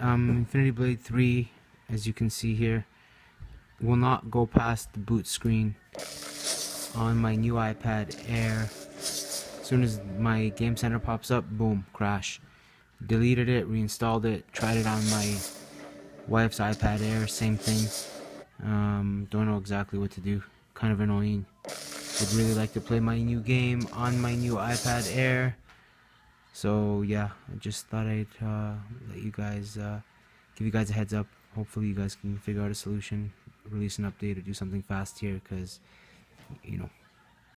Infinity Blade 3, as you can see here, will not go past the boot screen on my new iPad Air. As soon as my Game Center pops up, boom, crash. Deleted it, reinstalled it, tried it on my wife's iPad Air, same thing. Don't know exactly what to do. Kind of annoying. Would really like to play my new game on my new iPad Air. So yeah, I just thought I'd let you guys, give you guys a heads up. Hopefully you guys can figure out a solution, release an update, or do something fast here, because, you know,